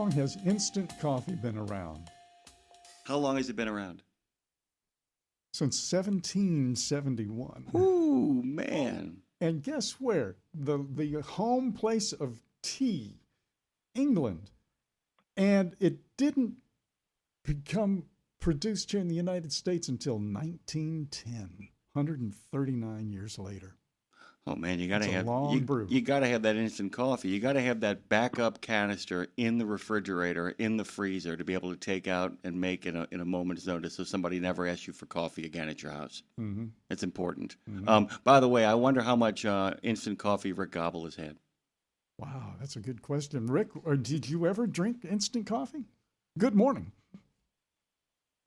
long has instant coffee been around? How long has it been around? Since 1771. Ooh, man. And guess where? The home place of tea, England. And it didn't become produced here in the United States until 1910, 139 years later. Oh man, you gotta have you gotta have that instant coffee. You gotta have that backup canister in the refrigerator, in the freezer, to be able to take out and make in a moment's notice, so somebody never asks you for coffee again at your house. Mm-hmm. It's important. Mm-hmm. By the way, I wonder how much instant coffee Rick Gobbell has had. Wow, that's a good question, Rick. Or did you ever drink instant coffee? Good morning.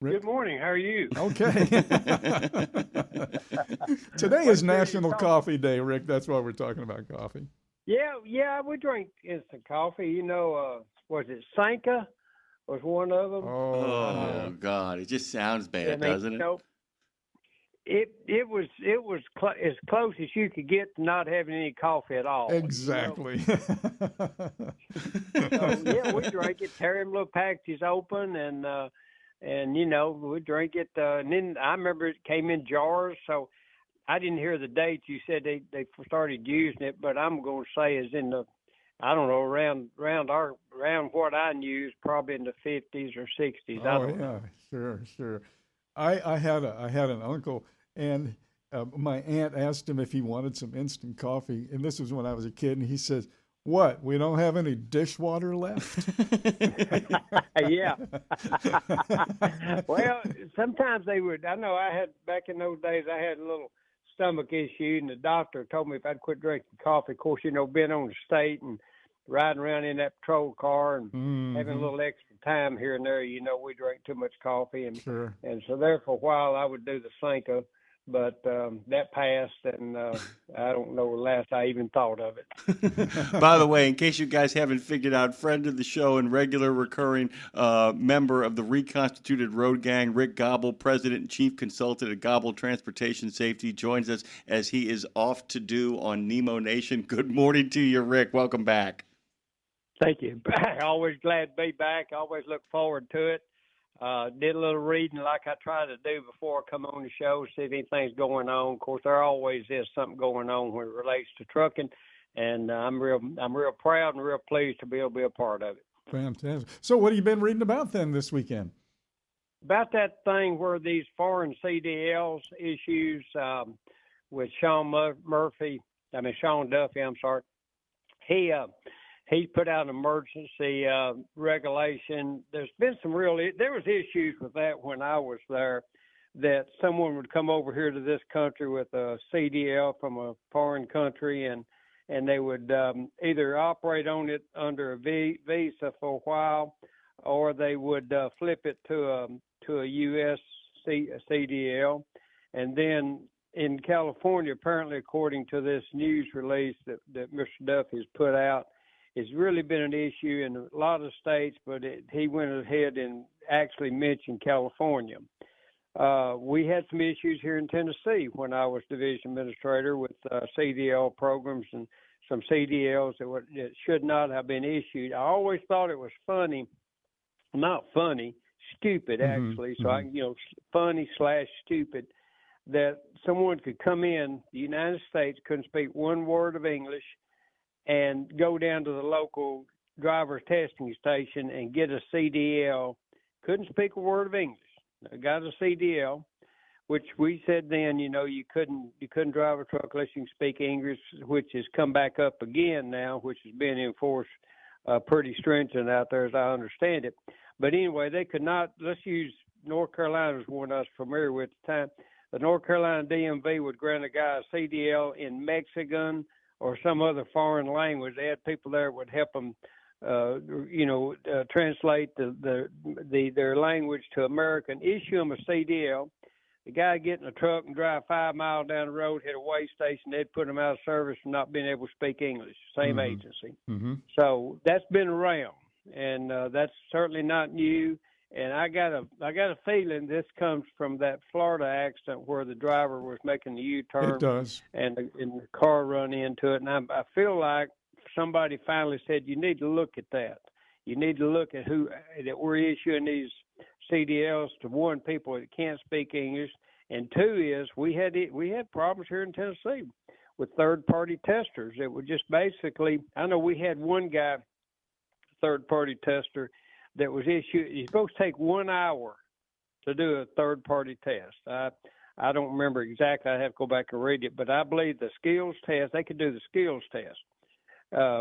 Rick? Good morning. How are you? Okay. Today is National Coffee Day, Rick. That's why we're talking about coffee. Yeah, we drink instant coffee. You know, was it Sanka? Was one of them? Oh God, it just sounds bad, doesn't it? No, it was as close as you could get to not having any coffee at all. Exactly. You know? So, yeah, we drank it, tear them little packages open, and you know, we drink it. And then I remember it came in jars, so I didn't hear the date. You said they started using it, but I'm going to say is in the, I don't know, around what I knew is probably in the 50s or 60s. I don't know. Sure. I had an uncle, and my aunt asked him if he wanted some instant coffee, and this was when I was a kid, and he says, "What? We don't have any dishwater left?" Yeah. Well, sometimes they would. I know I had back in those days. I had a little stomach issue, and the doctor told me if I'd quit drinking coffee. Of course, you know, being on the state and riding around in that patrol car and having a little extra time here and there, you know, we drank too much coffee, and and so there for a while I would do the Cinco. But that passed, and I don't know the last I even thought of it. By the way, in case you guys haven't figured out, friend of the show and regular recurring member of the reconstituted road gang, Rick Gobbell, President and Chief Consultant at Gobbell Transportation Safety, joins us as he is off to do on Nemo Nation. Good morning to you, Rick. Welcome back. Thank you. Always glad to be back. Always look forward to it. Did a little reading like I try to do before I come on the show, see if anything's going on. Of course, there always is something going on when it relates to trucking, and I'm real proud and real pleased to be able to be a part of it. Fantastic. So what have you been reading about then this weekend? About that thing where these foreign CDLs issues with Sean Duffy, I'm sorry. He put out an emergency regulation. There was issues with that when I was there, that someone would come over here to this country with a CDL from a foreign country, and they would either operate on it under a visa for a while, or they would flip it to a U.S. CDL. And then in California, apparently, according to this news release that Mr. Duffy has put out, it's really been an issue in a lot of states, but he went ahead and actually mentioned California. We had some issues here in Tennessee when I was division administrator with CDL programs and some CDLs that should not have been issued. I always thought it was stupid actually. So funny/stupid, that someone could come in the United States, couldn't speak one word of English, and go down to the local driver's testing station and get a CDL. Couldn't speak a word of English. I got a CDL, which we said then, you know, you couldn't drive a truck unless you can speak English, which has come back up again now, which is being enforced pretty stringent out there as I understand it. But anyway, they could not. Let's use North Carolina as one I was familiar with at the time. The North Carolina DMV would grant a guy a CDL in Mexican or some other foreign language. They had people there that would help them, translate their language to American. Issue them a CDL. The guy get in a truck and drive 5 miles down the road, hit a way station. They'd put him out of service for not being able to speak English. Same agency. Mm-hmm. So that's been around, and that's certainly not new. And I got a feeling this comes from that Florida accident where the driver was making the U-turn. It does. And the car run into it. And I feel like somebody finally said, you need to look at that. you need to look at who that we're issuing these CDLs to. One, people that can't speak English, and two is we had problems here in Tennessee with third-party testers. It would just basically, I know we had one guy, third-party tester, that was issued. He's supposed to take 1 hour to do a third-party test. I don't remember exactly. I have to go back and read it, but I believe the skills test, they could do the skills test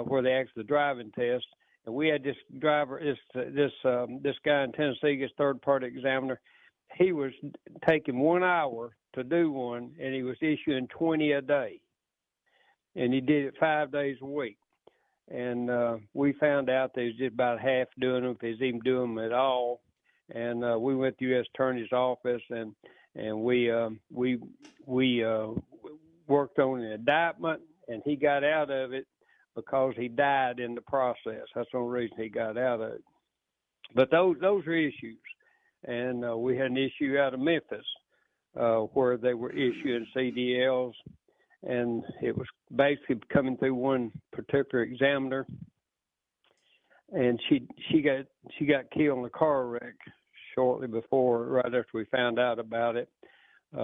where they actually the driving test. And we had this driver, this guy in Tennessee, his third-party examiner. He was taking 1 hour to do one, and he was issuing 20 a day, and he did it 5 days a week. And we found out that he was just about half doing them, if he's even doing them at all. And we went to the U.S. Attorney's office, and we worked on an indictment, and he got out of it because he died in the process. That's the only reason he got out of it. But those are issues. And we had an issue out of Memphis where they were issuing CDLs, and it was basically coming through one particular examiner, and she got killed in a car wreck shortly before, right after we found out about it. It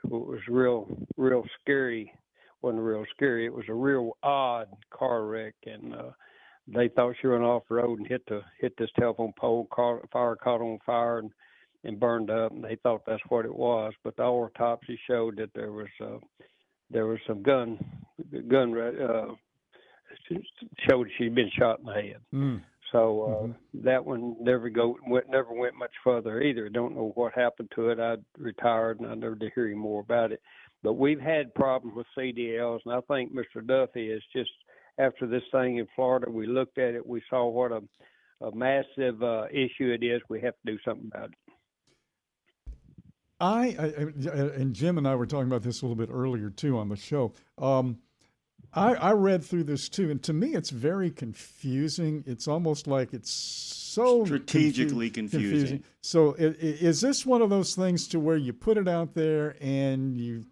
was real scary. Wasn't real scary. It was a real odd car wreck, and they thought she ran off the road and hit this telephone pole. Fire caught on fire and burned up, and they thought that's what it was. But the autopsy showed that there was some gun showed she'd been shot in the head. So that one never went much further either. Don't know what happened to it. I retired and I never did hear any more about it. But we've had problems with CDLs, and I think Mr. Duffy is just, after this thing in Florida, we looked at it, we saw what a massive issue it is. We have to do something about it. And Jim and I were talking about this a little bit earlier too on the show. I read through this too, and to me, it's very confusing. It's almost like it's so strategically confusing. So, is this one of those things to where you put it out there and you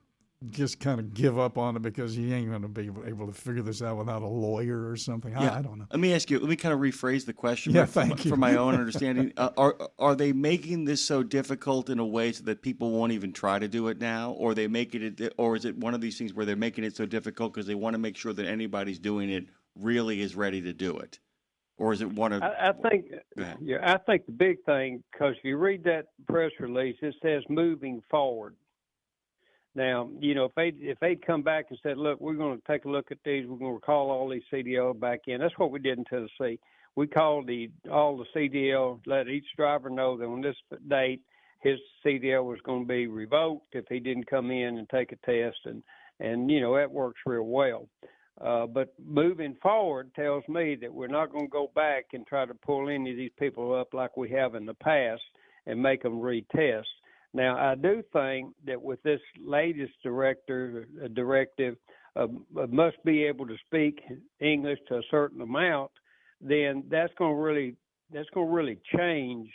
just kind of give up on it because you ain't going to be able to figure this out without a lawyer or something? Yeah. I don't know. Let me ask you. Let me kind of rephrase the question. Yeah, for my own understanding. Are they making this so difficult in a way so that people won't even try to do it now, or they making it, or is it one of these things where they're making it so difficult because they want to make sure that anybody's doing it really is ready to do it, or is it one of? I think the big thing, because if you read that press release, it says moving forward. Now, if they'd come back and said, look, we're going to take a look at these, we're going to call all these CDL back in. That's what we did in Tennessee. We called all the CDL, let each driver know that on this date, his CDL was going to be revoked if he didn't come in and take a test. And that works real well. But moving forward tells me that we're not going to go back and try to pull any of these people up like we have in the past and make them retest. Now, I do think that with this latest directive, must be able to speak English to a certain amount, then that's going to really change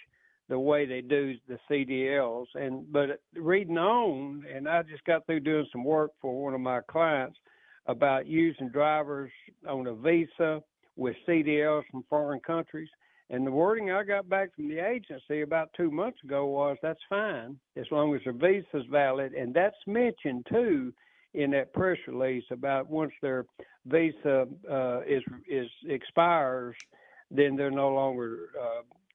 the way they do the CDLs. But reading on, and I just got through doing some work for one of my clients about using drivers on a visa with CDLs from foreign countries. And the wording I got back from the agency about 2 months ago was that's fine as long as their visa is valid. And that's mentioned, too, in that press release about once their visa expires, then they're no longer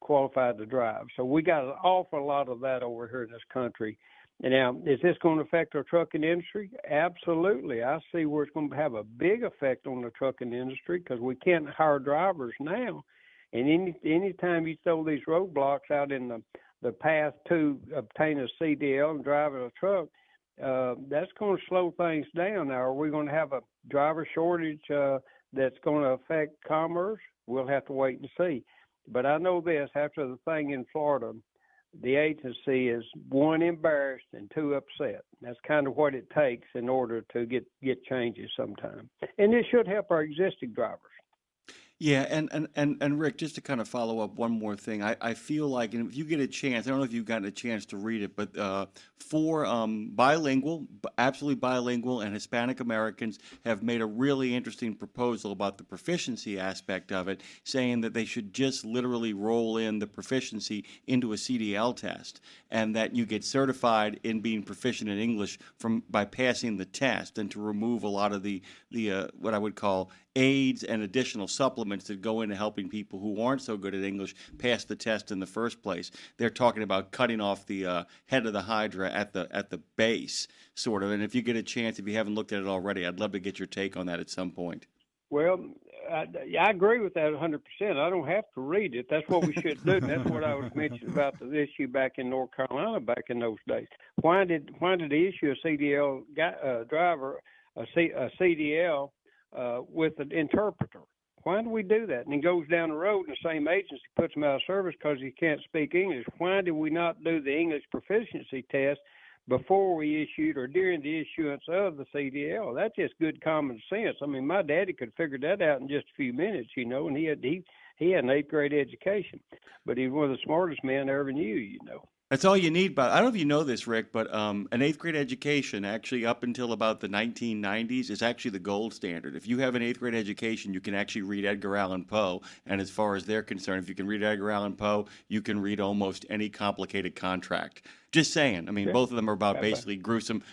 qualified to drive. So we got an awful lot of that over here in this country. And now, is this going to affect our trucking industry? Absolutely. I see where it's going to have a big effect on the trucking industry because we can't hire drivers now. And anytime you throw these roadblocks out in the path to obtain a CDL and drive a truck, that's going to slow things down. Now, are we going to have a driver shortage that's going to affect commerce? We'll have to wait and see. But I know this, after the thing in Florida, the agency is, one, embarrassed and two, upset. That's kind of what it takes in order to get changes sometime. And it should help our existing drivers. Yeah, and Rick, just to kind of follow up one more thing, I feel like, and if you get a chance, I don't know if you've gotten a chance to read it, but for bilingual, absolutely bilingual, and Hispanic Americans have made a really interesting proposal about the proficiency aspect of it, saying that they should just literally roll in the proficiency into a CDL test, and that you get certified in being proficient in English by passing the test, and to remove a lot of the what I would call aids and additional supplements that go into helping people who aren't so good at English pass the test in the first place. They're talking about cutting off the head of the hydra at the base, sort of. And if you get a chance, if you haven't looked at it already, I'd love to get your take on that at some point. Well, I agree with that 100%. I don't have to read it. That's what we should do. That's what I was mentioning about the issue back in North Carolina back in those days. Why did they issue a CDL driver a CDL with an interpreter? Why do we do that? And he goes down the road and the same agency puts him out of service because he can't speak English. Why did we not do the English proficiency test before we issued or during the issuance of the CDL? That's just good common sense. I mean, my daddy could figure that out in just a few minutes, and he had an 8th grade education, but he was one of the smartest men I ever knew, That's all you need. But I don't know if you know this, Rick, but an 8th grade education, actually up until about the 1990s, is actually the gold standard. If you have an 8th grade education, you can actually read Edgar Allan Poe. And as far as they're concerned, if you can read Edgar Allan Poe, you can read almost any complicated contract. Just saying. I mean, both of them are about basically gruesome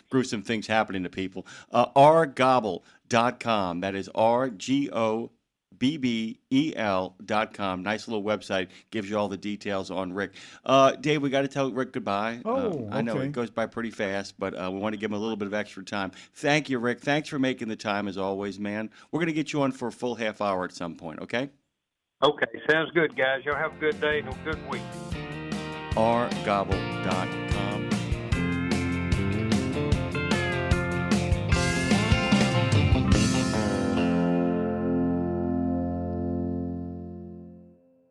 things happening to people. rgobbell.com. That is RGOBBEL.com. Nice little website. Gives you all the details on Rick. Dave, we got to tell Rick goodbye. I know it goes by pretty fast, but we want to give him a little bit of extra time. Thank you, Rick. Thanks for making the time as always, man. We're going to get you on for a full half hour at some point, okay? Okay, sounds good, guys. Y'all have a good day and a good week. rgobbell.com.